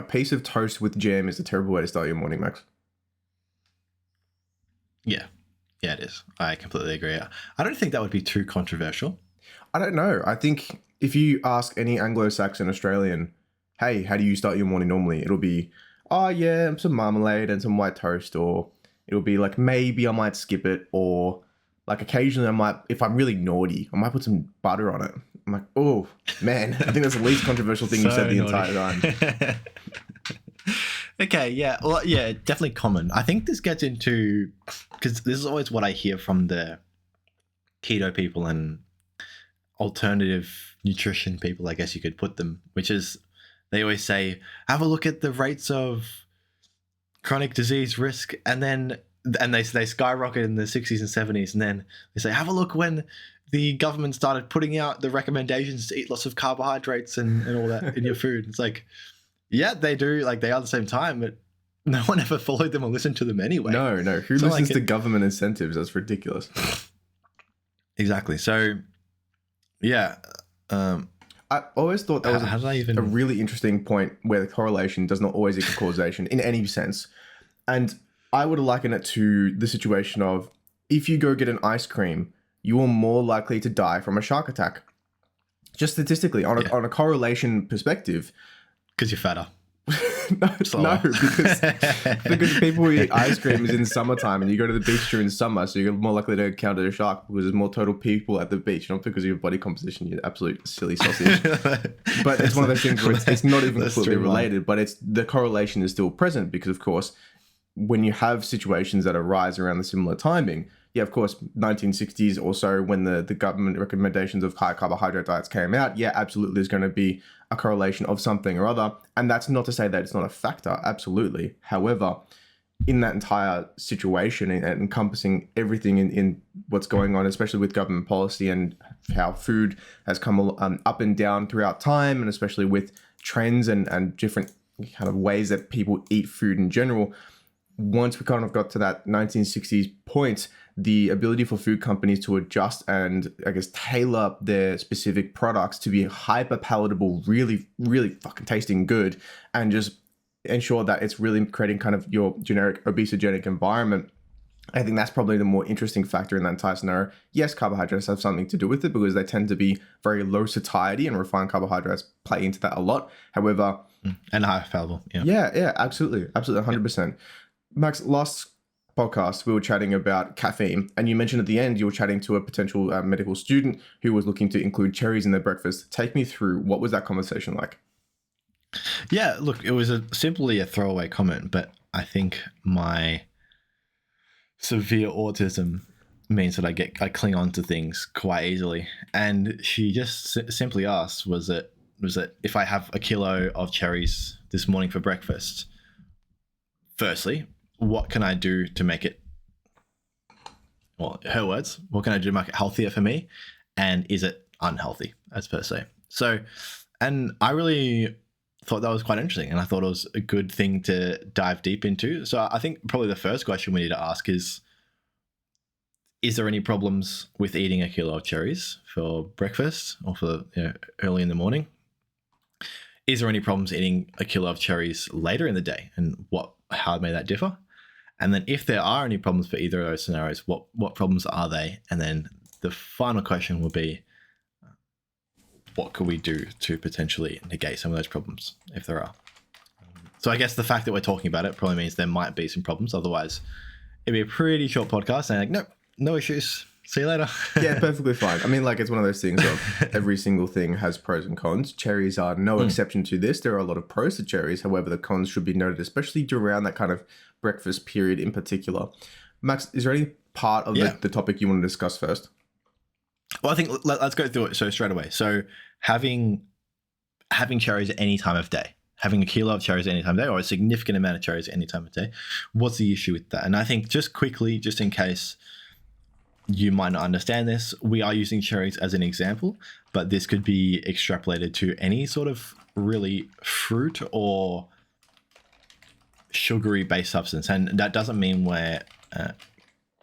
a piece of toast with jam is a terrible way to start your morning, Max. Yeah. Yeah, it is. I completely agree. I don't think that would be too controversial. I don't know. I think if you ask any Anglo-Saxon Australian, hey, how do you start your morning normally? It'll be, oh yeah, some marmalade and some white toast, or it'll be like maybe I might skip it, or like occasionally I might, if I'm really naughty, I might put some butter on it. I'm like, oh man, I think that's the least controversial thing you've said the entire time. Okay, yeah. Well, yeah, definitely common. I think this gets into, because this is always what I hear from the keto people and alternative nutrition people, I guess you could put them, which is they always say, have a look at the rates of chronic disease risk, and they skyrocket in the 60s and 70s, and then they say, have a look when the government started putting out the recommendations to eat lots of carbohydrates and all that in your food. It's like, yeah, they do. Like, they are at the same time, but no one ever followed them or listened to them anyway. No. Who listens to government incentives? That's ridiculous. Exactly. So, yeah. I always thought that was a really interesting point where the correlation does not always equal causation in any sense. And I would liken it to the situation of if you go get an ice cream, you are more likely to die from a shark attack. Just statistically, on a correlation perspective. Because you're fatter. No, because people who eat ice cream is in summertime, and you go to the beach during summer, so you're more likely to encounter a shark because there's more total people at the beach, not because of your body composition, you absolute silly sausage. But it's one of those things where it's not even completely related, but it's the correlation is still present because, of course, when you have situations that arise around the similar timing, yeah, of course, 1960s or so, when the government recommendations of high carbohydrate diets came out, yeah, absolutely, there's going to be a correlation of something or other. And that's not to say that it's not a factor, absolutely. However, in that entire situation and encompassing everything in what's going on, especially with government policy and how food has come up and down throughout time, and especially with trends and different kind of ways that people eat food in general, once we kind of got to that 1960s point, the ability for food companies to adjust and, I guess, tailor their specific products to be hyper palatable, really, really fucking tasting good, and just ensure that it's really creating kind of your generic obesogenic environment. I think that's probably the more interesting factor in that entire scenario. Yes, carbohydrates have something to do with it because they tend to be very low satiety, and refined carbohydrates play into that a lot. However, and high palatable. Yeah, absolutely, 100%. Max, last podcast we were chatting about caffeine, and you mentioned at the end you were chatting to a potential medical student who was looking to include cherries in their breakfast. Take me through, what was that conversation like? Yeah, look, it was simply a throwaway comment, but I think my severe autism means that I cling on to things quite easily. And she just simply asked, was it if I have a kilo of cherries this morning for breakfast, firstly, what can I do to make it, well, her words, what can I do to make it healthier for me? And is it unhealthy, as per se? So, and I really thought that was quite interesting, and I thought it was a good thing to dive deep into. So I think probably the first question we need to ask is there any problems with eating a kilo of cherries for breakfast or for early in the morning? Is there any problems eating a kilo of cherries later in the day, and how may that differ? And then if there are any problems for either of those scenarios, what problems are they? And then the final question will be, what could we do to potentially negate some of those problems if there are? So I guess the fact that we're talking about it probably means there might be some problems. Otherwise, it'd be a pretty short podcast and nope, no issues. See you later. Yeah, perfectly fine. I mean, like, it's one of those things of every single thing has pros and cons. Cherries are no exception to this. There are a lot of pros to cherries. However, the cons should be noted, especially around that kind of breakfast period in particular. Max, is there any part of the topic you want to discuss first? Well, I think let's go through it straight away. So having cherries at any time of day, having a kilo of cherries at any time of day, or a significant amount of cherries at any time of day, what's the issue with that? And I think just quickly, just in case you might not understand this, we are using cherries as an example, but this could be extrapolated to any sort of really fruit or sugary based substance. And that doesn't mean we're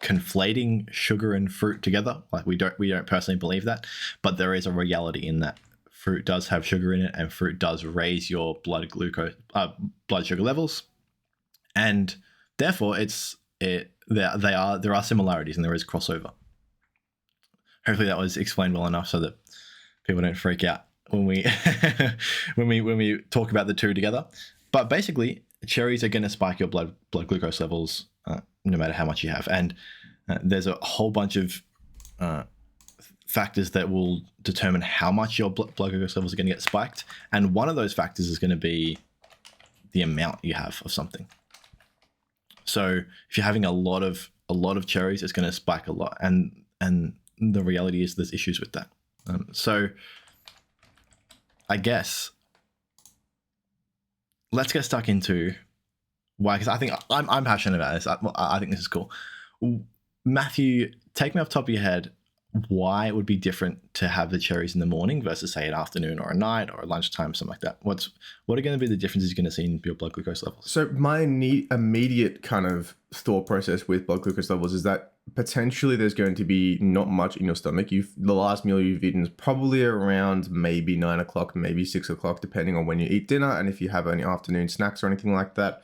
conflating sugar and fruit together. Like we don't personally believe that, but there is a reality in that fruit does have sugar in it, and fruit does raise your blood sugar levels, and therefore there are similarities and there is crossover. Hopefully that was explained well enough so that people don't freak out when we when we talk about the two together. But basically, cherries are going to spike your blood glucose levels no matter how much you have, and there's a whole bunch of factors that will determine how much your blood glucose levels are going to get spiked, and one of those factors is going to be the amount you have of something. So if you're having a lot of cherries, it's going to spike a lot, and the reality is there's issues with that. So I guess let's get stuck into why, because I think I'm passionate about this. I think this is cool. Matthew, take me off the top of your head why it would be different to have the cherries in the morning versus, say, an afternoon or a night or a lunchtime, something like that. What are going to be the differences you're going to see in your blood glucose levels? So my immediate kind of thought process with blood glucose levels is that potentially there's going to be not much in your stomach. The last meal you've eaten is probably around maybe 9 o'clock, maybe 6 o'clock, depending on when you eat dinner and if you have any afternoon snacks or anything like that.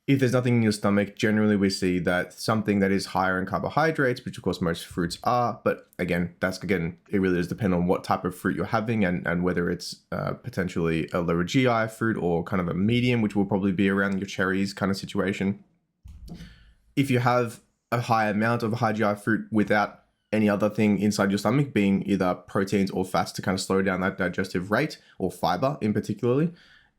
If there's nothing in your stomach, generally we see that something that is higher in carbohydrates, which of course most fruits are, but again, it really does depend on what type of fruit you're having and whether it's potentially a lower GI fruit or kind of a medium, which will probably be around your cherries kind of situation. If you have a high amount of high GI fruit without any other thing inside your stomach, being either proteins or fats to kind of slow down that digestive rate, or fiber in particularly,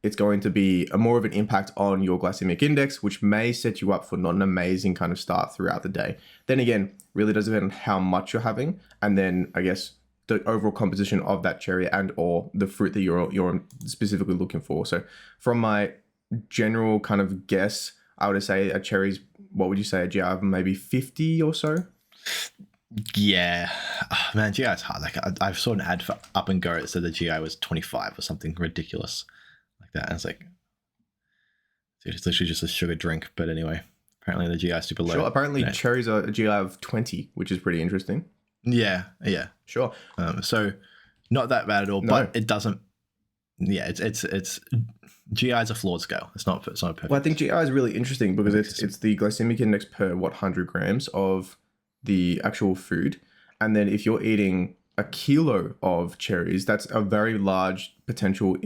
it's going to be more of an impact on your glycemic index, which may set you up for not an amazing kind of start throughout the day. Then again, really does depend on how much you're having, and then I guess the overall composition of that cherry and or the fruit that you're specifically looking for. So from my general kind of guess, I would say a cherry's, what would you say, a GI of maybe 50 or so? Yeah, man, GI is hard. Like I saw an ad for Up and Go that said the GI was 25 or something ridiculous like that. And it's like, dude, it's literally just a sugar drink. But anyway, apparently the GI is super low. Sure, apparently cherries are a GI of 20, which is pretty interesting. Yeah. Sure. So not that bad at all, but it doesn't. Yeah, it's GI is a flawed scale. It's not perfect. Well, I think GI is really interesting because it's the glycemic index per 100 grams of the actual food, and then if you're eating a kilo of cherries, that's a very large potential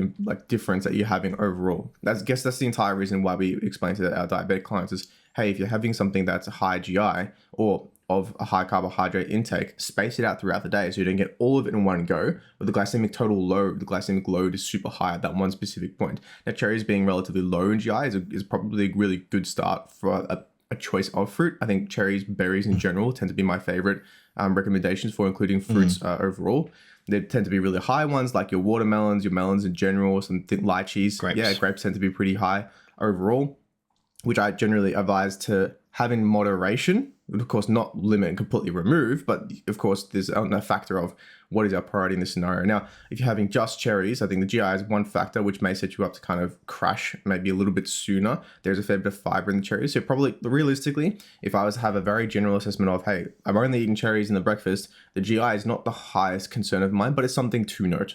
difference that you're having overall. I guess that's the entire reason why we explain to our diabetic clients is, hey, if you're having something that's a high GI or of a high carbohydrate intake, space it out throughout the day so you don't get all of it in one go. But the glycemic load is super high at that one specific point. Now, cherries being relatively low in GI is probably a really good start for a choice of fruit. I think cherries, berries in general tend to be my favorite recommendations for including fruits overall. They tend to be really high ones like your watermelons, your melons in general, some lychees. Grapes. Yeah, grapes tend to be pretty high overall, which I generally advise to have in moderation. Of course, not limit and completely remove, but of course, there's a factor of what is our priority in this scenario. Now, if you're having just cherries, I think the GI is one factor which may set you up to kind of crash maybe a little bit sooner. There's a fair bit of fiber in the cherries. So probably realistically, if I was to have a very general assessment of, hey, I'm only eating cherries in the breakfast, the GI is not the highest concern of mine, but it's something to note.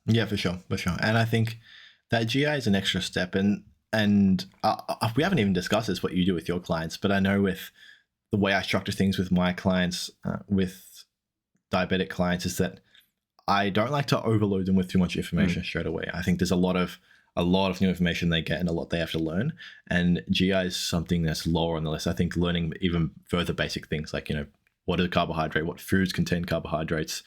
Yeah, for sure. And I think that GI is an extra step. And we haven't even discussed this, what you do with your clients, but I know with the way I structure things with my clients, with diabetic clients, is that I don't like to overload them with too much information straight away. I think there's a lot of new information they get and a lot they have to learn. And GI is something that's lower on the list. I think learning even further basic things like, what is a carbohydrate, what foods contain carbohydrates,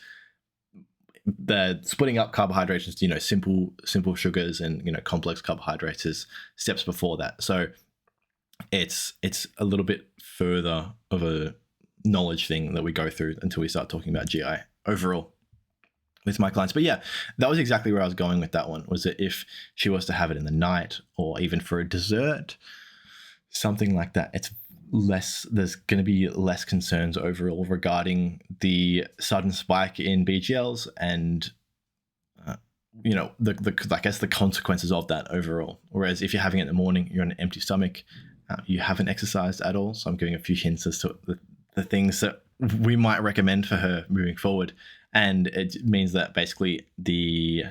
the splitting up carbohydrates into simple sugars and complex carbohydrates is steps before that. So it's a little bit further of a knowledge thing that we go through until we start talking about GI overall with my clients. But yeah, that was exactly where I was going with that one, was that if she was to have it in the night or even for a dessert, something like that, there's going to be less concerns overall regarding the sudden spike in BGLs and I guess the consequences of that overall. Whereas if you're having it in the morning, you're on an empty stomach, you haven't exercised at all. So I'm giving a few hints as to the things that we might recommend for her moving forward. And it means that basically the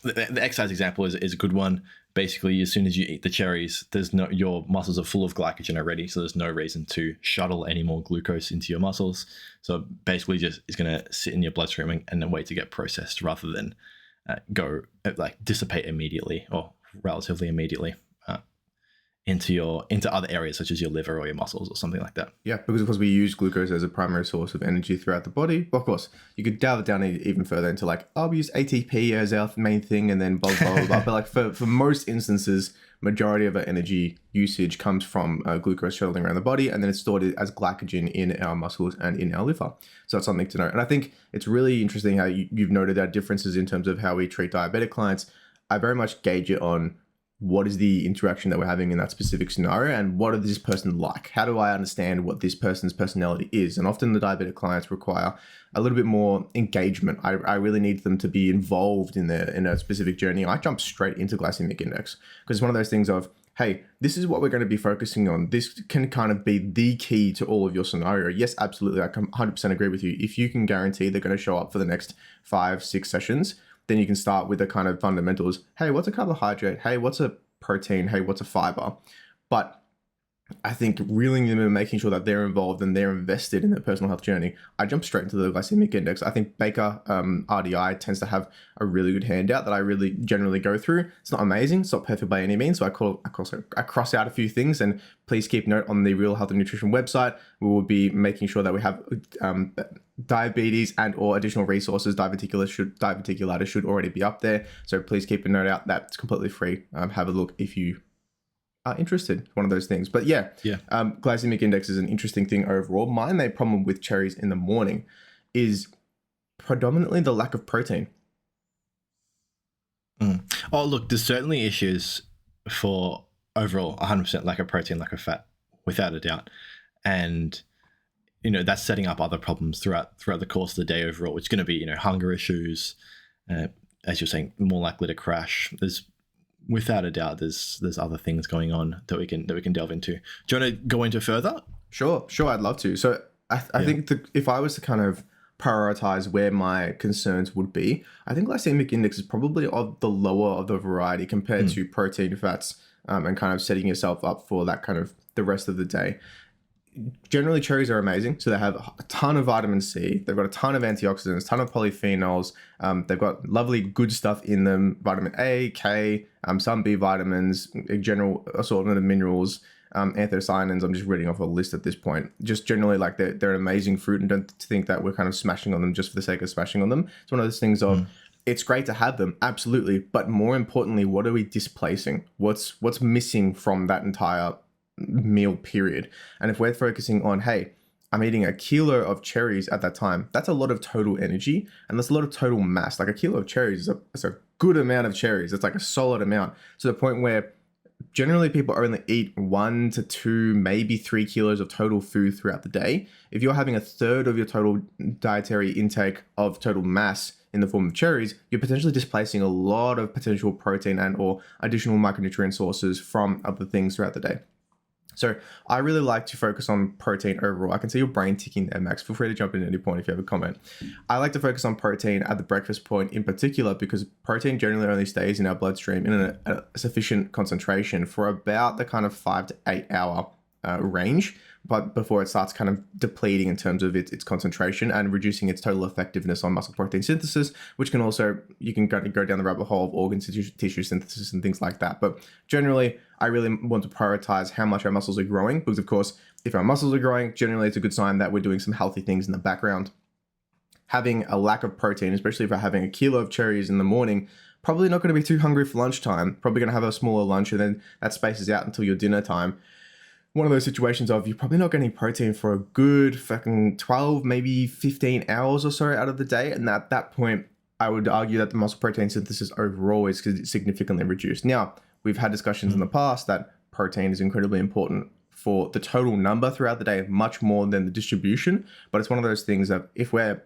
exercise example is a good one. Basically, as soon as you eat the cherries, your muscles are full of glycogen already, so there's no reason to shuttle any more glucose into your muscles. So basically, just it's going to sit in your bloodstream and then wait to get processed rather than dissipate immediately or relatively immediately into other areas such as your liver or your muscles or something like that. Yeah, because of course we use glucose as a primary source of energy throughout the body. Of course, you could delve it down even further into we use ATP as our main thing and then blah, blah, blah, blah. But like for most instances, majority of our energy usage comes from glucose shuttling around the body, and then it's stored as glycogen in our muscles and in our liver. So that's something to know. And I think it's really interesting how you've noted our differences in terms of how we treat diabetic clients. I very much gauge it on what is the interaction that we're having in that specific scenario and what is this person like? How do I understand what this person's personality is? And often the diabetic clients require a little bit more engagement. I really need them to be involved in a specific journey. I jump straight into glycemic index because it's one of those things of, hey, this is what we're going to be focusing on. This can kind of be the key to all of your scenario. Yes, absolutely. I 100% agree with you. If you can guarantee they're going to show up for the next 5-6 sessions, then you can start with the kind of fundamentals. Hey, what's a carbohydrate? Hey, what's a protein? Hey, what's a fiber? But I think reeling them and making sure that they're involved and they're invested in their personal health journey, I jump straight into the glycemic index. I think Baker RDI tends to have a really good handout that I really generally go through. It's not amazing. It's not perfect by any means. So I cross out a few things, and please keep note on the R.E.A.L Health and Nutrition website. We will be making sure that we have diabetes and or additional resources. Diverticulitis should already be up there. So please keep a note out. That's completely free. Have a look if you are interested. One of those things. But yeah. Glycemic index is an interesting thing overall. My main problem with cherries in the morning is predominantly the lack of protein. Oh, look, there's certainly issues for overall 100% lack of protein, lack of fat, without a doubt. And that's setting up other problems throughout the course of the day overall, which is going to be, hunger issues, as you're saying, more likely to crash. There's, without a doubt, there's other things going on that we can delve into. Do you want to go into further? Sure, I'd love to. So I think if I was to kind of prioritize where my concerns would be, I think glycemic index is probably of the lower of the variety compared to protein, fats, and kind of setting yourself up for that kind of the rest of the day. Generally, cherries are amazing. So they have a ton of vitamin C. They've got a ton of antioxidants, ton of polyphenols. They've got lovely good stuff in them. Vitamin A, K, some B vitamins, a general assortment of minerals, anthocyanins. I'm just reading off a list at this point. Just generally, like they're an amazing fruit, and don't think that we're kind of smashing on them just for the sake of smashing on them. It's one of those things of, it's great to have them, absolutely. But more importantly, what are we displacing? What's missing from that entire meal period? And if we're focusing on, hey, I'm eating a kilo of cherries at that time, that's a lot of total energy and that's a lot of total mass. Like a kilo of cherries is a good amount of cherries. It's like a solid amount, to the point where generally people only eat 1 to 2, maybe 3 kilos of total food throughout the day. If you're having a third of your total dietary intake of total mass in the form of cherries, you're potentially displacing a lot of potential protein and or additional micronutrient sources from other things throughout the day. So I really like to focus on protein overall. I can see your brain ticking there, Max. Feel free to jump in at any point if you have a comment. I like to focus on protein at the breakfast point in particular, because protein generally only stays in our bloodstream in a sufficient concentration for about the kind of 5 to 8 hour range, but before it starts kind of depleting in terms of its concentration and reducing its total effectiveness on muscle protein synthesis, which can also, you can go down the rabbit hole of organ tissue synthesis and things like that. But generally, I really want to prioritize how much our muscles are growing, because of course, if our muscles are growing, generally it's a good sign that we're doing some healthy things in the background. Having a lack of protein, especially if we're having a kilo of cherries in the morning, probably not going to be too hungry for lunchtime, probably going to have a smaller lunch, and then that spaces out until your dinner time. One of those situations of you're probably not getting protein for a good fucking 12, maybe 15 hours or so out of the day. And at that point, I would argue that the muscle protein synthesis overall is significantly reduced. Now, we've had discussions in the past that protein is incredibly important for the total number throughout the day, much more than the distribution. But it's one of those things that if we're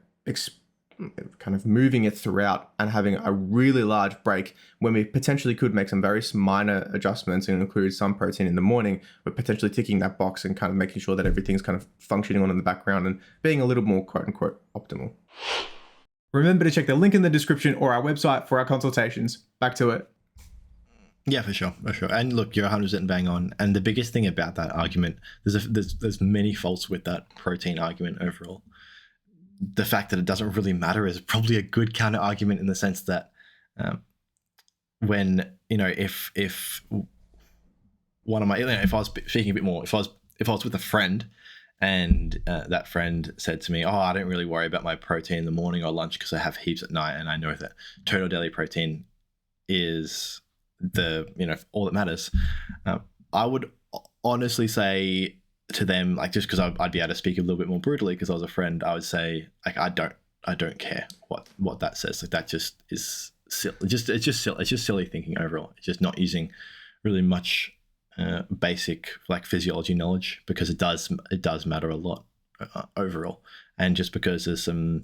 kind of moving it throughout and having a really large break when we potentially could make some very minor adjustments and include some protein in the morning, but potentially ticking that box and kind of making sure that everything's kind of functioning on in the background and being a little more quote unquote optimal. Remember to check the link in the description or our website for our consultations. Back to it. Yeah, for sure. And look, you're 100% bang on. And the biggest thing about that argument, there's many faults with that protein argument overall. The fact that it doesn't really matter is probably a good counter argument in the sense that when, if one of my, if I was speaking a bit more, if I was with a friend and that friend said to me, I don't really worry about my protein in the morning or lunch because I have heaps at night, and I know that total daily protein is all that matters. I would honestly say to them, like, just because I'd be able to speak a little bit more brutally because I was a friend, I would say, like, I don't care what that says. Like, that just is silly. It's just silly thinking overall. It's just not using really much basic like physiology knowledge, because it does matter a lot overall. And just because there's some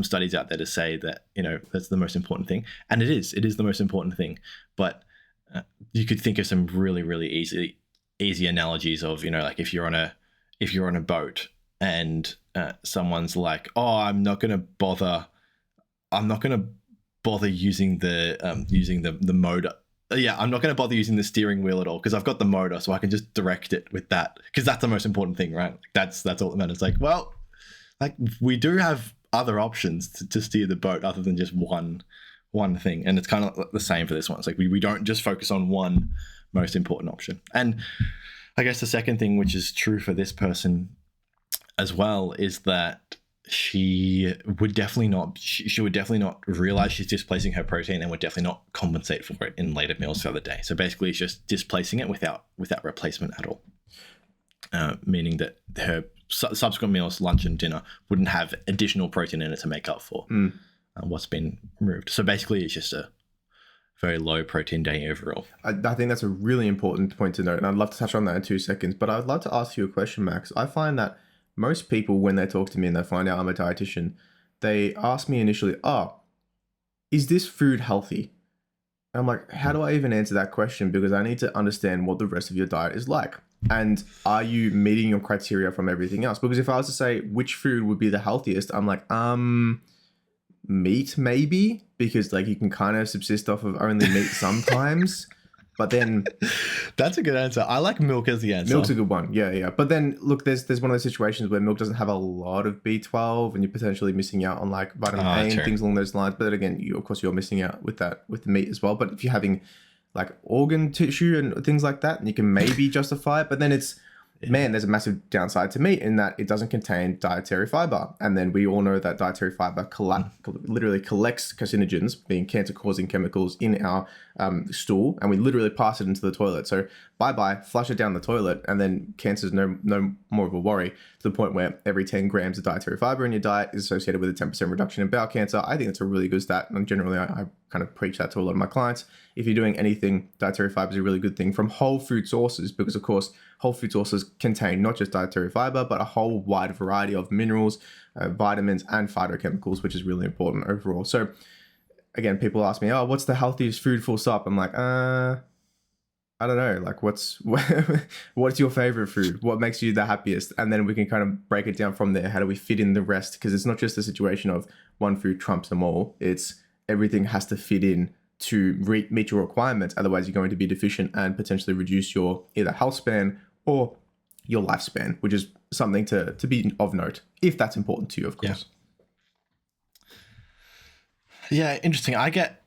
studies out there to say that that's the most important thing, and it is the most important thing. But you could think of some really, really easy analogies of like if you're on a boat and someone's like, I'm not gonna bother using the motor. I'm not going to bother using the steering wheel at all because I've got the motor, so I can just direct it with that, because that's the most important thing, right? That's all that matters. Like, well, like, we do have other options to steer the boat other than just one thing, and it's kind of the same for this one. It's like we don't just focus on one most important option. And I guess the second thing, which is true for this person as well, is that she would definitely not realize she's displacing her protein and would definitely not compensate for it in later meals throughout the day. So basically it's just displacing it without replacement at all, meaning that her subsequent meals, lunch and dinner, wouldn't have additional protein in it to make up for what's been removed. So basically it's just a very low protein day overall. I think that's a really important point to note, and I'd love to touch on that in 2 seconds, but I'd love to ask you a question, Max. I find that most people, when they talk to me and they find out I'm a dietitian, they ask me initially, is this food healthy? And I'm like, how do I even answer that question? Because I need to understand what the rest of your diet is like. And are you meeting your criteria from everything else? Because if I was to say which food would be the healthiest, I'm like, meat maybe, because like you can kind of subsist off of only meat sometimes. But then that's a good answer. I like milk as the answer. Milk's a good one. Yeah. But then look, there's one of those situations where milk doesn't have a lot of B12 and you're potentially missing out on like vitamin A and things along those lines. But then again, of course you're missing out with the meat as well. But if you're having like organ tissue and things like that, you can maybe justify it. But then there's a massive downside to meat in that it doesn't contain dietary fiber. And then we all know that dietary fiber literally collects carcinogens, being cancer-causing chemicals, in our stool, and we literally pass it into the toilet. So bye-bye, flush it down the toilet, and then cancer is no more of a worry, to the point where every 10 grams of dietary fiber in your diet is associated with a 10% reduction in bowel cancer. I think that's a really good stat, and generally I kind of preach that to a lot of my clients. If you're doing anything, dietary fiber is a really good thing from whole food sources, because of course whole food sources contain not just dietary fiber, but a whole wide variety of minerals, vitamins, and phytochemicals, which is really important overall. So again, people ask me, what's the healthiest food full stop? I'm like, I don't know. Like, what's your favorite food? What makes you the happiest? And then we can kind of break it down from there. How do we fit in the rest? Because it's not just a situation of one food trumps them all. It's everything has to fit in to meet your requirements. Otherwise, you're going to be deficient and potentially reduce your either health span or your lifespan, which is something to be of note, if that's important to you, of course. Yeah, interesting. I get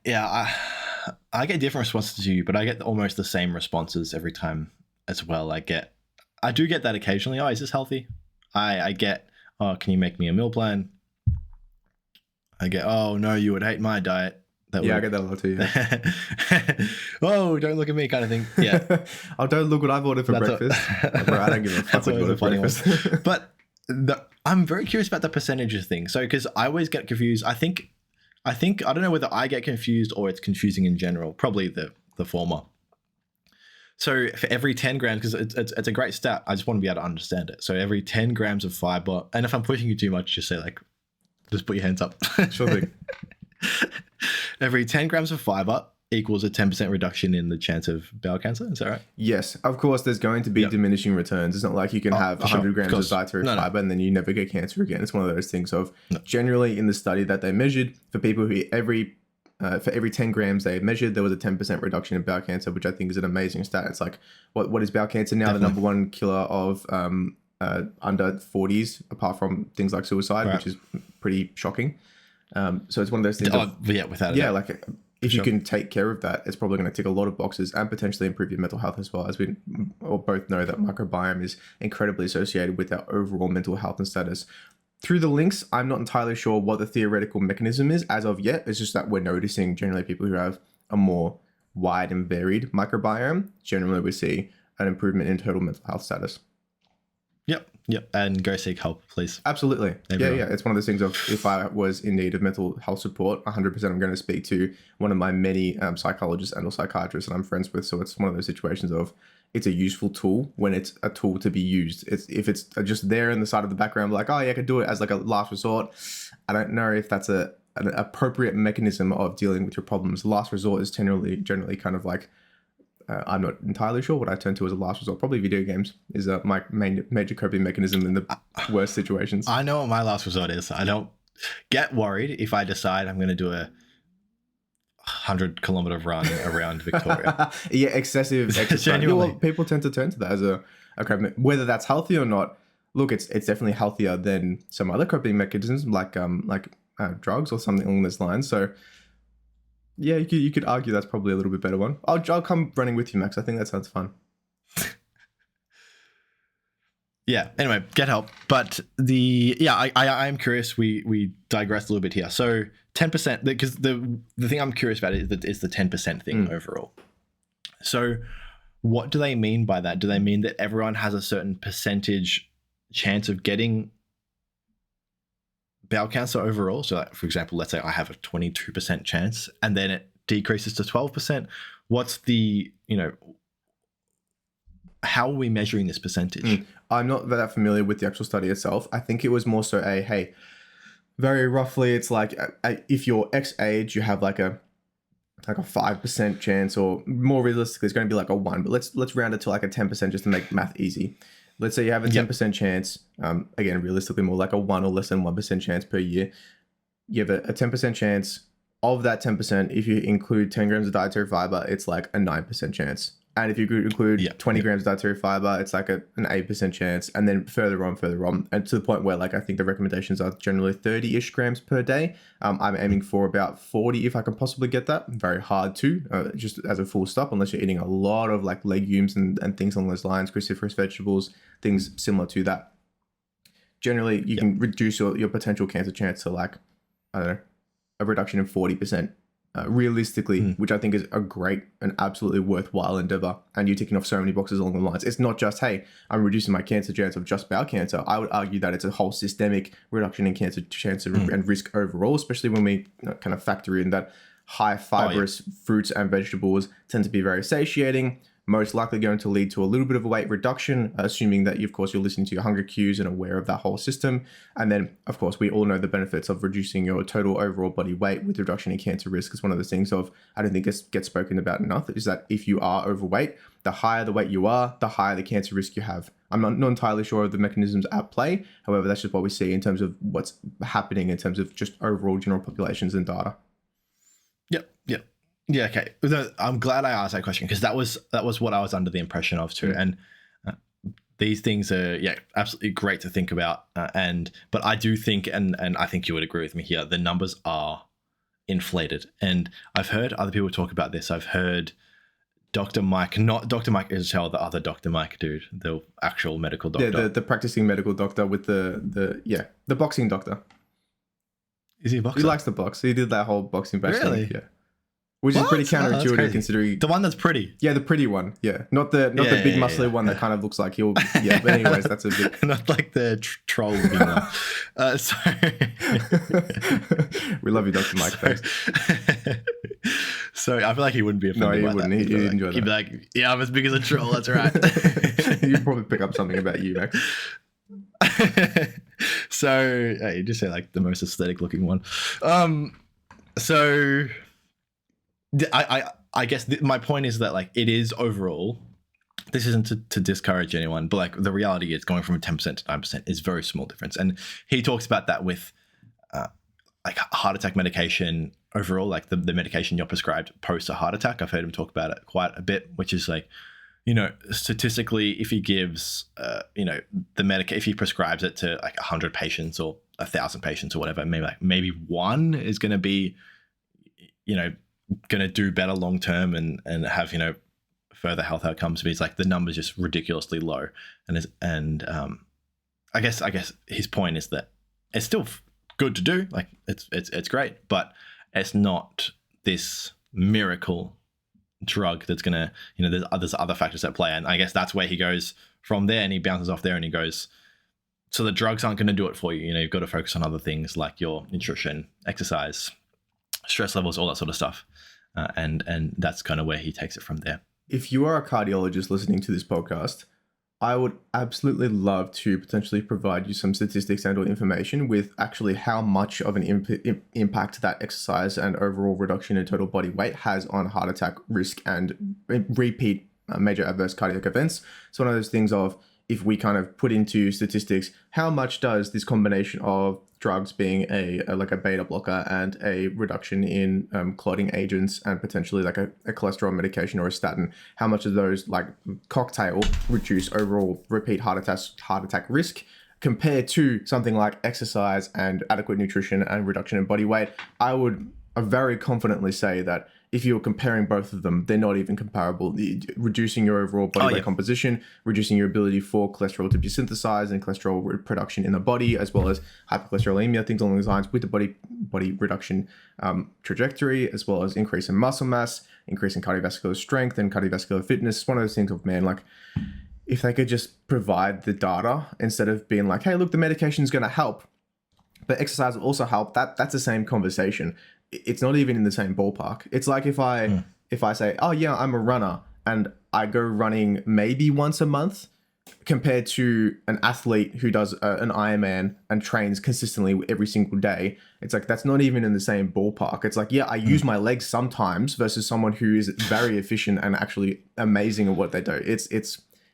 different responses to you, but I get almost the same responses every time as well. I do get that occasionally. Is this healthy? I get, can you make me a meal plan? I get, no, you would hate my diet. I get that a lot too. Yeah. Oh, don't look at me, kind of thing. Yeah. Don't look what I've ordered for breakfast. Bro, I don't give a fuck what you ordered for breakfast. But I'm very curious about the percentages thing. So, because I always get confused. I think I don't know whether I get confused or it's confusing in general. Probably the former. So for every 10 grams, because it's a great stat, I just want to be able to understand it. So every 10 grams of fiber, and if I'm pushing you too much, just say like Just put your hands up. Sure thing. Every 10 grams of fiber equals a 10% reduction in the chance of bowel cancer. Is that right? Yes, of course. There's going to be diminishing returns. It's not like you can have 100 grams of dietary fiber and then you never get cancer again. It's one of those things of generally in the study that they measured for people who for every 10 grams they measured, there was a 10% reduction in bowel cancer, which I think is an amazing stat. It's like, what is bowel cancer now? Definitely. The number one killer of under 40s, apart from things like suicide, which is pretty shocking. So it's one of those things. Without a doubt. Like if you can take care of that, it's probably going to tick a lot of boxes and potentially improve your mental health as well. As we all both know that microbiome is incredibly associated with our overall mental health and status. Through the links, I'm not entirely sure what the theoretical mechanism is as of yet. It's just that we're noticing generally people who have a more wide and varied microbiome, generally we see an improvement in total mental health status. Yep. And go seek help, please. Absolutely. Everyone. Yeah. It's one of those things of if I was in need of mental health support, 100% I'm going to speak to one of my many psychologists and or psychiatrists that I'm friends with. So it's one of those situations of it's a useful tool when it's a tool to be used. If it's just there in the side of the background, like, oh yeah, I could do it as like a last resort. I don't know if that's an appropriate mechanism of dealing with your problems. Last resort is generally kind of like, I'm not entirely sure what I turn to as a last resort. Probably video games is my major coping mechanism in the worst situations. I know what my last resort is. I don't get worried if I decide I'm going to do a 100-kilometer run around Victoria. Yeah, excessive exercise. Genuinely. Well, people tend to turn to that as a coping. Whether that's healthy or not, look, it's definitely healthier than some other coping mechanisms like drugs or something along those lines. So yeah, you could argue that's probably a little bit better one. I'll come running with you, Max. I think that sounds fun. Yeah. Anyway, get help. But I am curious. We digressed a little bit here. So 10%, because the thing I'm curious about is the 10% thing overall. So what do they mean by that? Do they mean that everyone has a certain percentage chance of getting bowel cancer overall? So like, for example, let's say I have a 22% chance and then it decreases to 12%. What's the, how are we measuring this percentage? I'm not that familiar with the actual study itself. I think it was more so hey, very roughly, it's like if you're X age, you have like a 5% chance, or more realistically, it's going to be like a 1. But let's round it to like a 10% just to make math easy. Let's say you have a 10% chance, again, realistically more like a 1 or less than 1% chance per year. You have a 10% chance. Of that 10%, if you include 10 grams of dietary fiber, it's like a 9% chance. And if you could include 20 grams of dietary fiber, it's like an 8% chance. And then further on, and to the point where like I think the recommendations are generally 30-ish grams per day. I'm aiming for about 40 if I can possibly get that. Very hard to, just as a full stop, unless you're eating a lot of like legumes and things along those lines, cruciferous vegetables, things similar to that. Generally, you can reduce your potential cancer chance to like, I don't know, a reduction in 40%. Realistically, which I think is a great and absolutely worthwhile endeavor. And you're ticking off so many boxes along the lines. It's not just, hey, I'm reducing my cancer chance of just bowel cancer. I would argue that it's a whole systemic reduction in cancer chance and risk overall, especially when we kind of factor in that high fibrous fruits and vegetables tend to be very satiating, most likely going to lead to a little bit of a weight reduction, assuming that, of course, you're listening to your hunger cues and aware of that whole system. And then, of course, we all know the benefits of reducing your total overall body weight with reduction in cancer risk. Is one of the things of, I don't think it gets spoken about enough, is that if you are overweight, the higher the weight you are, the higher the cancer risk you have. I'm not entirely sure of the mechanisms at play. However, that's just what we see in terms of what's happening in terms of just overall general populations and data. Yep. Yeah, okay. I'm glad I asked that question because that was what I was under the impression of too. And these things are absolutely great to think about. But I do think, and I think you would agree with me here, the numbers are inflated. And I've heard other people talk about this. I've heard Dr. Mike, not Dr. Mike Israel, the other Dr. Mike dude, the actual medical doctor. Yeah, the practicing medical doctor with the boxing doctor. Is he a boxer? He likes the box. He did that whole boxing bash Really? thing. Yeah. Which is pretty counterintuitive considering the one that's pretty. Yeah, the pretry one. Yeah, not the big muscly one that kind of looks like he'll. Yeah, but anyways, that's a bit. Not like the troll looking one. So we love you, Dr. Mike. Thanks. So I feel like he wouldn't be offended. No, he wouldn't. He'd enjoy that. He'd be like, "Yeah, I'm as big as a troll. That's right." You'd probably pick up something about you, Max. So you just say like the most aesthetic looking one. So I guess my point is that like it is overall. This isn't to discourage anyone, but like the reality is going from 10% to 9% is a very small difference. And he talks about that with like heart attack medication overall, like the medication you're prescribed post a heart attack. I've heard him talk about it quite a bit, which is like, statistically, if he gives, if he prescribes it to like 100 patients or 1,000 patients or whatever, maybe one is going to be, going to do better long term and have, further health outcomes. But it's like the number's just ridiculously low. And I guess his point is that it's still good to do. Like it's great, but it's not this miracle drug that's gonna, there's other factors at play. And I guess that's where he goes from there, and he bounces off there and he goes, so the drugs aren't going to do it for you. You've got to focus on other things like your nutrition, exercise, stress levels, all that sort of stuff. And that's kind of where he takes it from there. If you are a cardiologist listening to this podcast, I would absolutely love to potentially provide you some statistics and or information with actually how much of an impact that exercise and overall reduction in total body weight has on heart attack risk and repeat major adverse cardiac events. So one of those things of, if we kind of put into statistics, how much does this combination of drugs being a beta blocker and a reduction in clotting agents and potentially like a cholesterol medication or a statin, how much of those like cocktail reduce overall repeat heart attack risk compared to something like exercise and adequate nutrition and reduction in body weight? I would very confidently say that if you're comparing both of them, they're not even comparable. Reducing your overall body weight composition, reducing your ability for cholesterol to be synthesized and cholesterol production in the body, as well as hypercholesterolemia, things along those lines, with the body reduction trajectory, as well as increase in muscle mass, increase in cardiovascular strength and cardiovascular fitness. It's one of those things of, man, like, if they could just provide the data instead of being like, hey, look, the medication is going to help, but exercise will also help. That's the same conversation. It's not even in the same ballpark. It's like if I say, oh yeah, I'm a runner and I go running maybe once a month, compared to an athlete who does an Ironman and trains consistently every single day. It's like, that's not even in the same ballpark. It's like, yeah, I use my legs sometimes versus someone who is very efficient and actually amazing at what they do. It's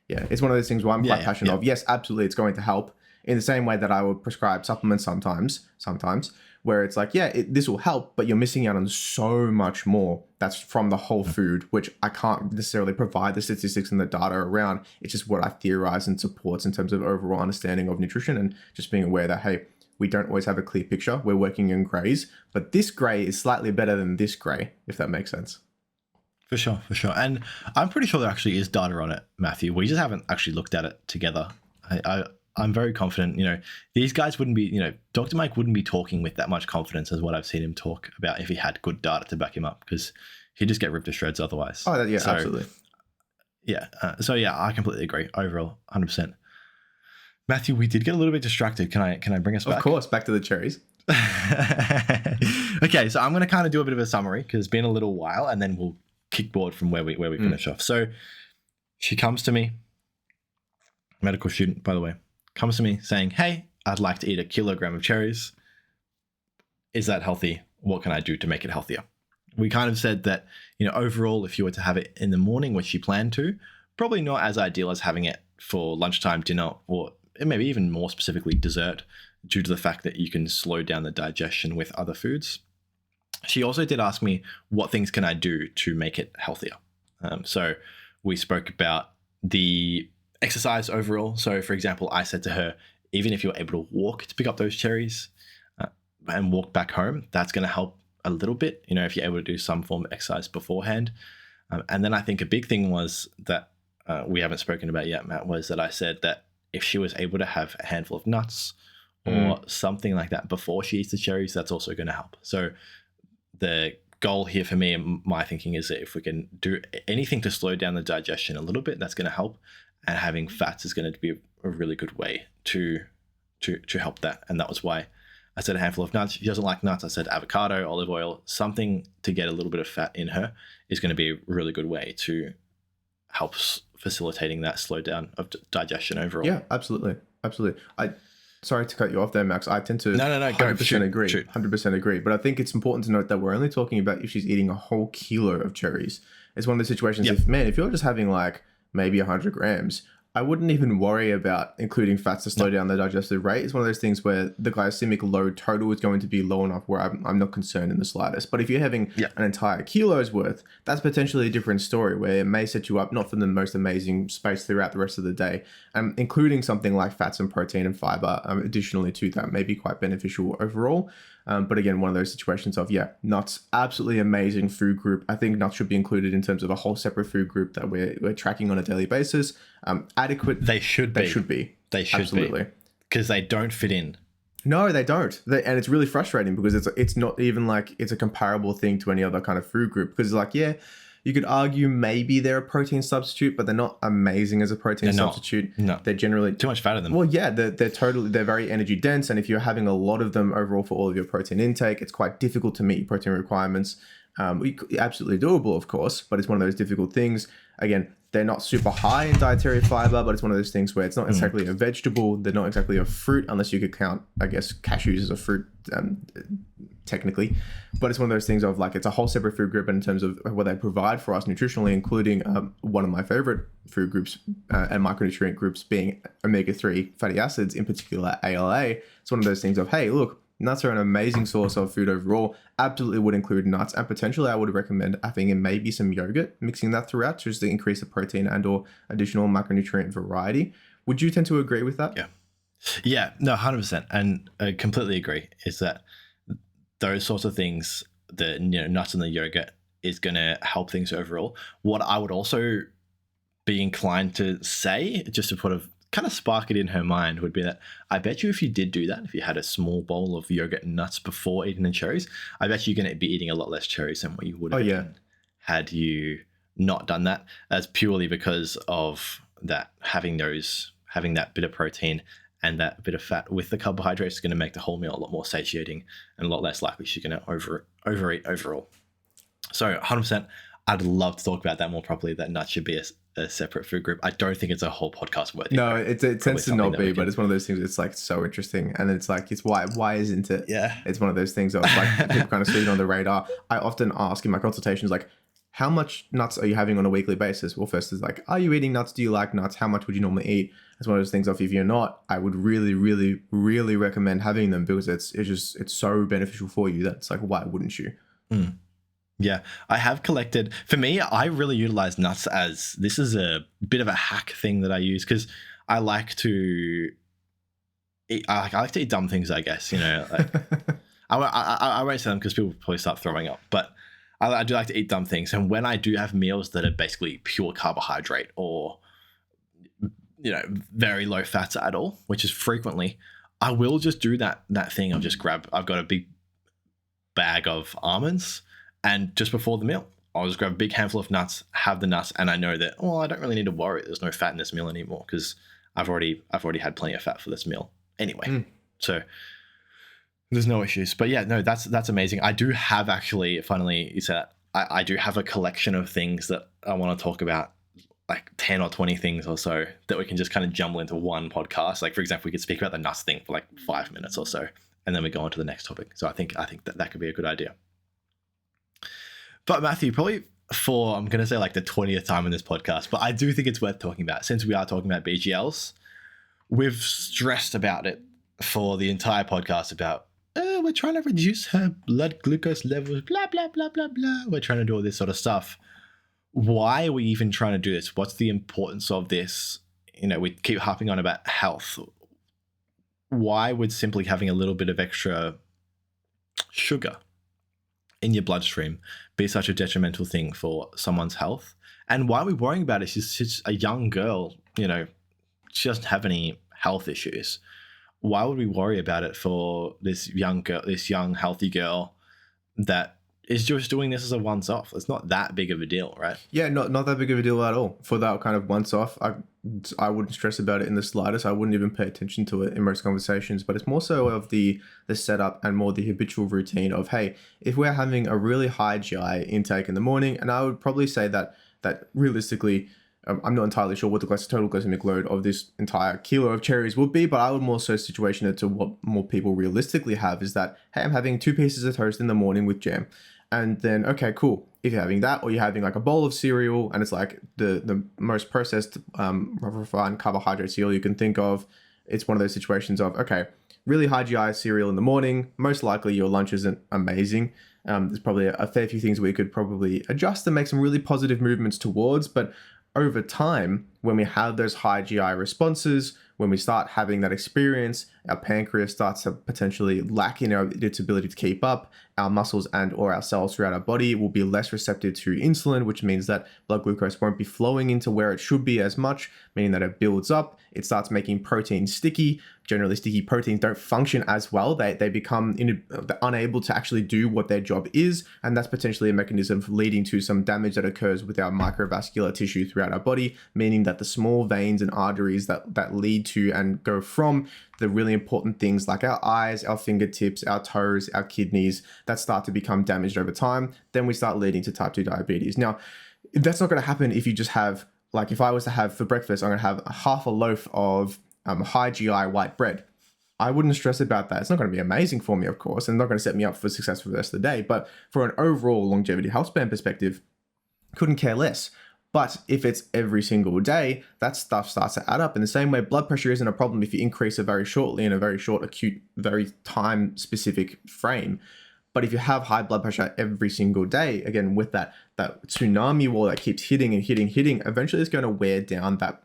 one of those things where I'm quite passionate of. Yes, absolutely, it's going to help in the same way that I would prescribe supplements sometimes, where it's like, yeah, this will help, but you're missing out on so much more that's from the whole food, which I can't necessarily provide the statistics and the data around. It's just what I theorize and supports in terms of overall understanding of nutrition, and just being aware that, hey, we don't always have a clear picture. We're working in grays, but this gray is slightly better than this gray, if that makes sense. For sure. And I'm pretty sure there actually is data on it, Matthew. We just haven't actually looked at it together. I'm very confident, these guys wouldn't be, Dr. Mike wouldn't be talking with that much confidence as what I've seen him talk about if he had good data to back him up, because he'd just get ripped to shreds otherwise. Oh, yeah, absolutely. Yeah. I completely agree. Overall, 100%. Matthew, we did get a little bit distracted. Can I bring us back? Of course, back to the cherries. Okay, so I'm going to kind of do a bit of a summary because it's been a little while, and then we'll kickboard from where we finish off. So she comes to me, medical student, by the way, comes to me saying, hey, I'd like to eat 1 kilogram of cherries. Is that healthy? What can I do to make it healthier? We kind of said that, overall, if you were to have it in the morning, which she planned to, probably not as ideal as having it for lunchtime, dinner, or maybe even more specifically dessert, due to the fact that you can slow down the digestion with other foods. She also did ask me, what things can I do to make it healthier? So we spoke about the exercise overall. So for example, I said to her, even if you're able to walk to pick up those cherries and walk back home, that's going to help a little bit, if you're able to do some form of exercise beforehand. And then I think a big thing was that we haven't spoken about yet, Matt, was that I said that if she was able to have a handful of nuts or something like that before she eats the cherries, that's also going to help. So the goal here for me and my thinking is that if we can do anything to slow down the digestion a little bit, that's going to help. And having fats is going to be a really good way to help that. And that was why I said a handful of nuts. If she doesn't like nuts, I said avocado, olive oil, something to get a little bit of fat in her is going to be a really good way to help facilitating that slowdown of digestion overall. Yeah, absolutely. Sorry to cut you off there, Max. I tend to No, 100% agree. Shoot. 100% agree. But I think it's important to note that we're only talking about if she's eating a whole kilo of cherries. It's one of those situations if you're just having like maybe 100 grams, I wouldn't even worry about including fats to slow down the digestive rate. It's one of those things where the glycemic load total is going to be low enough where I'm not concerned in the slightest. But if you're having an entire kilo's worth, that's potentially a different story where it may set you up not for the most amazing space throughout the rest of the day. Including something like fats and protein and fiber additionally to that may be quite beneficial overall. But again, one of those situations of, nuts, absolutely amazing food group. I think nuts should be included in terms of a whole separate food group that we're tracking on a daily basis. Adequate. They should be. Absolutely. Because they don't fit in. No, they don't. And it's really frustrating because it's not even like it's a comparable thing to any other kind of food group. Because it's like, you could argue maybe they're a protein substitute, but they're not amazing as a protein substitute. No. They're generally too much fat in them. Well, they're very energy dense. And if you're having a lot of them overall for all of your protein intake, it's quite difficult to meet your protein requirements. Absolutely doable, of course, but it's one of those difficult things. Again, they're not super high in dietary fiber, but it's one of those things where it's not exactly a vegetable. They're not exactly a fruit, unless you could count, I guess, cashews as a fruit, technically. But it's one of those things of like, it's a whole separate food group in terms of what they provide for us nutritionally, including one of my favorite food groups and micronutrient groups being omega-3 fatty acids, in particular ALA. It's one of those things of, hey, look, nuts are an amazing source of food overall. Absolutely would include nuts, and potentially I would recommend having in maybe some yogurt, mixing that throughout just to increase the protein and or additional macronutrient variety. Would you tend to agree with that? Yeah, no, 100%. And I completely agree. Is that those sorts of things, the nuts and the yogurt is going to help things overall. What I would also be inclined to say, just to put a kind of spark it in her mind, would be that I bet you if you did do that, if you had a small bowl of yogurt and nuts before eating the cherries, I bet you're going to be eating a lot less cherries than what you would have had you not done that. That's purely because of that having that bit of protein and that bit of fat with the carbohydrates is going to make the whole meal a lot more satiating and a lot less likely she's going to overeat overall. So 100%, I'd love to talk about that more properly, that nuts should be a separate food group. I don't think it's a whole podcast worthy. No, it tends to not be, but it's one of those things. It's like so interesting, and it's like why isn't it? Yeah, it's one of those things of like people kind of sleeping on the radar. I often ask in my consultations like, how much nuts are you having on a weekly basis? Well, first is like, are you eating nuts? Do you like nuts? How much would you normally eat? It's one of those things of, if you're not, I would really, really, really recommend having them because it's so beneficial for you that it's like, why wouldn't you? Yeah, I have collected. For me, I really utilize nuts as this is a bit of a hack thing that I use because I like to eat. I like to eat dumb things, I guess. Like, I won't say them because people probably start throwing up. But I do like to eat dumb things, and when I do have meals that are basically pure carbohydrate or very low fats at all, which is frequently, I will just do that thing. I've got a big bag of almonds. And just before the meal, I'll just grab a big handful of nuts, have the nuts, and I know that, I don't really need to worry. There's no fat in this meal anymore because I've already had plenty of fat for this meal anyway. So there's no issues. But yeah, no, that's amazing. I do have actually, finally, you said that, I do have a collection of things that I want to talk about, like 10 or 20 things or so that we can just kind of jumble into one podcast. Like, for example, we could speak about the nuts thing for like 5 minutes or so, and then we go on to the next topic. So I think that could be a good idea. But Matthew, probably for, I'm going to say like the 20th time in this podcast, but I do think it's worth talking about since we are talking about BGLs. We've stressed about it for the entire podcast about, we're trying to reduce her blood glucose levels, blah, blah, blah, blah, blah. We're trying to do all this sort of stuff. Why are we even trying to do this? What's the importance of this? We keep harping on about health. Why would simply having a little bit of extra sugar in your bloodstream be such a detrimental thing for someone's health? And why are we worrying about it? She's a young girl, she doesn't have any health issues. Why would we worry about it for this young girl, this young healthy girl that is just doing this as a once off? It's not that big of a deal, right? Yeah, not that big of a deal at all. For that kind of once off, I wouldn't stress about it in the slightest. I wouldn't even pay attention to it in most conversations, but it's more so of the setup and more the habitual routine of, hey, if we're having a really high GI intake in the morning, and I would probably say that realistically, I'm not entirely sure what the total glycemic load of this entire kilo of cherries would be, but I would more so situation it to what more people realistically have is that, hey, I'm having 2 pieces of toast in the morning with jam. And then, okay, cool. If you're having that, or you're having like a bowl of cereal and it's like the most processed, refined carbohydrate cereal you can think of, it's one of those situations of, okay, really high GI cereal in the morning. Most likely your lunch isn't amazing. There's probably a fair few things we could probably adjust and make some really positive movements towards. But over time, when we have those high GI responses, when we start having that experience, our pancreas starts to potentially lack in its ability to keep up. Our muscles and or our cells throughout our body will be less receptive to insulin, which means that blood glucose won't be flowing into where it should be as much, meaning that it builds up. It starts making protein sticky. Generally, sticky proteins don't function as well. They become unable to actually do what their job is. And that's potentially a mechanism for leading to some damage that occurs with our microvascular tissue throughout our body, meaning that the small veins and arteries that lead to and go from the really important things like our eyes, our fingertips, our toes, our kidneys, that start to become damaged over time. Then we start leading to type 2 diabetes. Now, that's not going to happen if you just have, like if I was to have for breakfast, I'm going to have half a loaf of high GI white bread. I wouldn't stress about that. It's not going to be amazing for me, of course, and not going to set me up for success for the rest of the day. But for an overall longevity health span perspective, couldn't care less. But if it's every single day, that stuff starts to add up. In the same way, blood pressure isn't a problem if you increase it very shortly in a very short, acute, very time-specific frame. But if you have high blood pressure every single day, again, with that tsunami wall that keeps hitting and hitting, eventually it's going to wear down that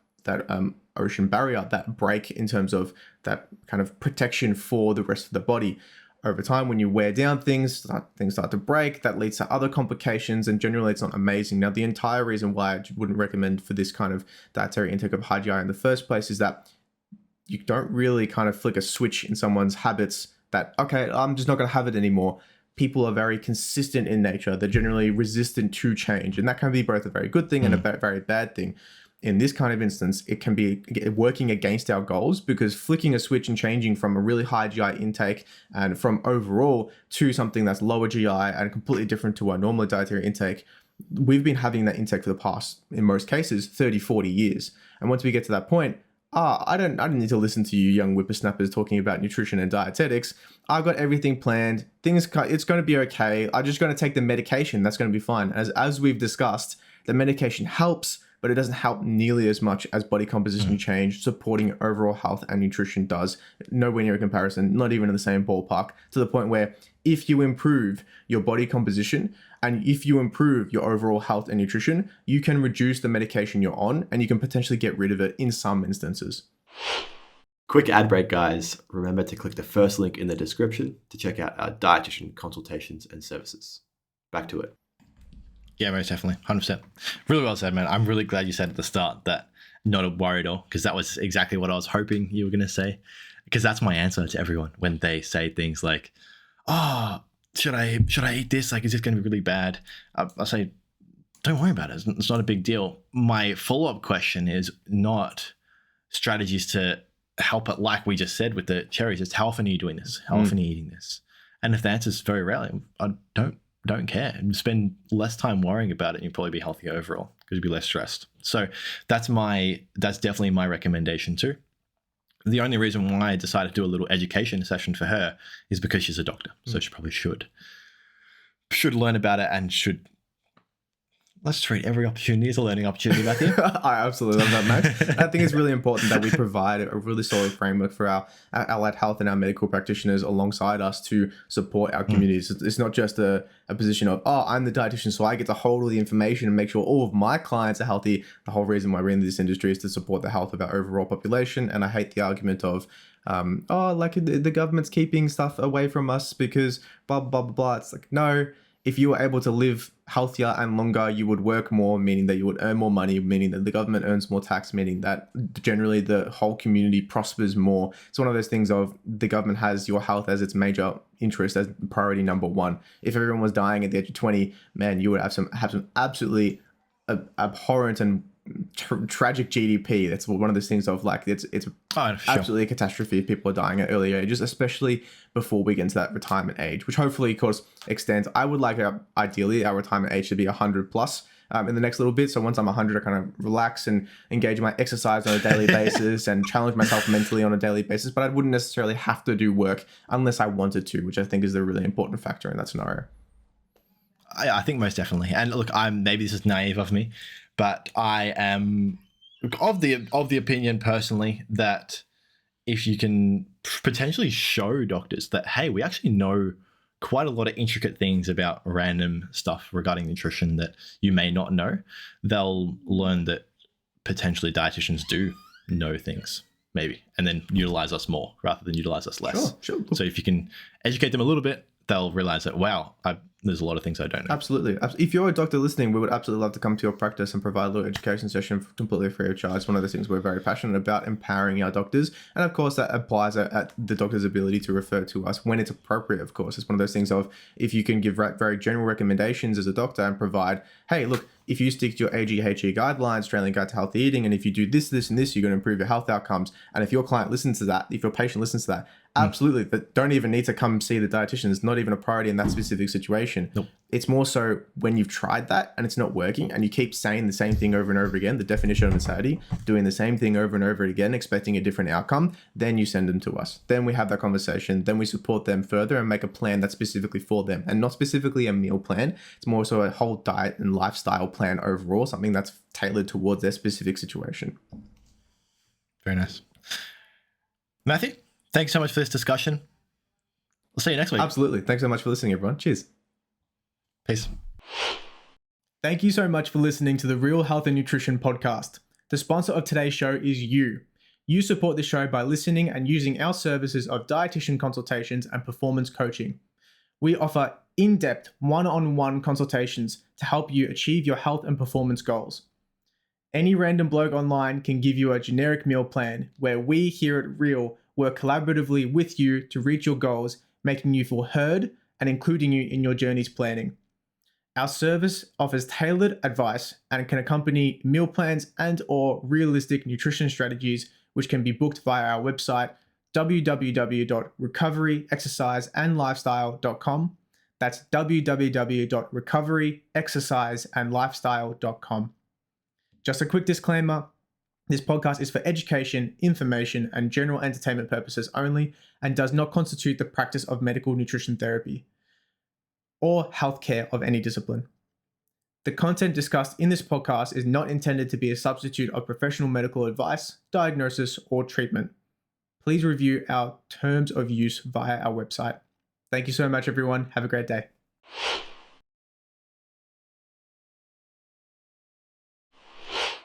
ocean barrier, that break in terms of that kind of protection for the rest of the body. Over time, when you wear down things start to break, that leads to other complications, and generally it's not amazing. Now, the entire reason why I wouldn't recommend for this kind of dietary intake of high GI in the first place is that you don't really kind of flick a switch in someone's habits that, okay, I'm just not going to have it anymore. People are very consistent in nature. They're generally resistant to change, and that can be both a very good thing and a very bad thing. In this kind of instance, it can be working against our goals, because flicking a switch and changing from a really high GI intake and from overall to something that's lower GI and completely different to our normal dietary intake, we've been having that intake for the past, in most cases, 30, 40 years. And once we get to that point, I don't need to listen to you young whippersnappers talking about nutrition and dietetics. I've got everything planned. It's going to be okay. I'm just going to take the medication. That's going to be fine. As we've discussed, the medication helps, but it doesn't help nearly as much as body composition change supporting overall health and nutrition does. Nowhere near a comparison, not even in the same ballpark, to the point where if you improve your body composition and if you improve your overall health and nutrition, you can reduce the medication you're on and you can potentially get rid of it in some instances. Quick ad break, guys. Remember to click the first link in the description to check out our dietitian consultations and services. Back to it. Yeah, most definitely. 100%. Really well said, man. I'm really glad you said at the start that not a worry at all, because that was exactly what I was hoping you were going to say. Because that's my answer to everyone when they say things like, oh, should I eat this? Like, is this going to be really bad? I'll say, don't worry about it. It's not a big deal. My follow-up question is not strategies to help it, like we just said with the cherries. It's how often are you doing this? How often are you eating this? And if the answer is very rarely, I don't care, and spend less time worrying about it, and you'll probably be healthier overall because you'll be less stressed. So that's definitely my recommendation too. The only reason why I decided to do a little education session for her is because she's a doctor. So she probably should learn about it and let's treat every opportunity as a learning opportunity, Matthew. I absolutely love that, Max. I think it's really important that we provide a really solid framework for our allied health and our medical practitioners alongside us to support our communities. It's not just a position of, oh, I'm the dietitian, so I get to hold all the information and make sure all of my clients are healthy. The whole reason why we're in this industry is to support the health of our overall population. And I hate the argument of, the government's keeping stuff away from us because blah, blah, blah, blah. It's like, no. If you were able to live healthier and longer, you would work more, meaning that you would earn more money, meaning that the government earns more tax, meaning that generally the whole community prospers more. It's one of those things of the government has your health as its major interest, as priority number one. If everyone was dying at the age of 20, man, you would have some absolutely abhorrent and tragic GDP. That's one of those things of like, it's absolutely a catastrophe if people are dying at early ages, especially before we get into that retirement age, which hopefully, of course, extends. I would like ideally our retirement age to be 100 plus. in the next little bit. So once I'm 100, I kind of relax and engage in my exercise on a daily basis and challenge myself mentally on a daily basis. But I wouldn't necessarily have to do work unless I wanted to, which I think is the really important factor in that scenario. I think most definitely. And look, maybe this is naive of me, but I am of the opinion personally that if you can potentially show doctors that, hey, we actually know quite a lot of intricate things about random stuff regarding nutrition that you may not know, they'll learn that potentially dietitians do know things, maybe, and then utilize us more rather than utilize us less. Sure. So if you can educate them a little bit, they'll realize that, wow, there's a lot of things I don't know. Absolutely. If you're a doctor listening, we would absolutely love to come to your practice and provide a little education session completely free of charge. It's one of the things we're very passionate about, empowering our doctors. And of course, that applies at the doctor's ability to refer to us when it's appropriate, of course. It's one of those things of, if you can give very general recommendations as a doctor and provide, hey, look, if you stick to your AGHE guidelines, Australian Guide to Healthy Eating, and if you do this, this, and this, you're going to improve your health outcomes. And if your client listens to that, if your patient listens to that, absolutely, but don't even need to come see the dietitian. It's not even a priority in that specific situation. Nope. It's more so when you've tried that and it's not working and you keep saying the same thing over and over again, the definition of insanity, doing the same thing over and over again, expecting a different outcome, then you send them to us. Then we have that conversation. Then we support them further and make a plan that's specifically for them, and not specifically a meal plan. It's more so a whole diet and lifestyle plan overall, something that's tailored towards their specific situation. Very nice. Matthew, thanks so much for this discussion. We'll see you next week. Absolutely. Thanks so much for listening, everyone. Cheers. Peace. Thank you so much for listening to the R.E.A.L Health and Nutrition podcast. The sponsor of today's show is you. You support the show by listening and using our services of dietitian consultations and performance coaching. We offer in-depth one-on-one consultations to help you achieve your health and performance goals. Any random bloke online can give you a generic meal plan, where we here at R.E.A.L work collaboratively with you to reach your goals, making you feel heard and including you in your journey's planning. Our service offers tailored advice and can accompany meal plans and or realistic nutrition strategies, which can be booked via our website, www.recoveryexerciseandlifestyle.com. That's www.recoveryexerciseandlifestyle.com. Just a quick disclaimer, this podcast is for education, information, and general entertainment purposes only, and does not constitute the practice of medical nutrition therapy or healthcare of any discipline. The content discussed in this podcast is not intended to be a substitute of professional medical advice, diagnosis, or treatment. Please review our terms of use via our website. Thank you so much, everyone. Have a great day.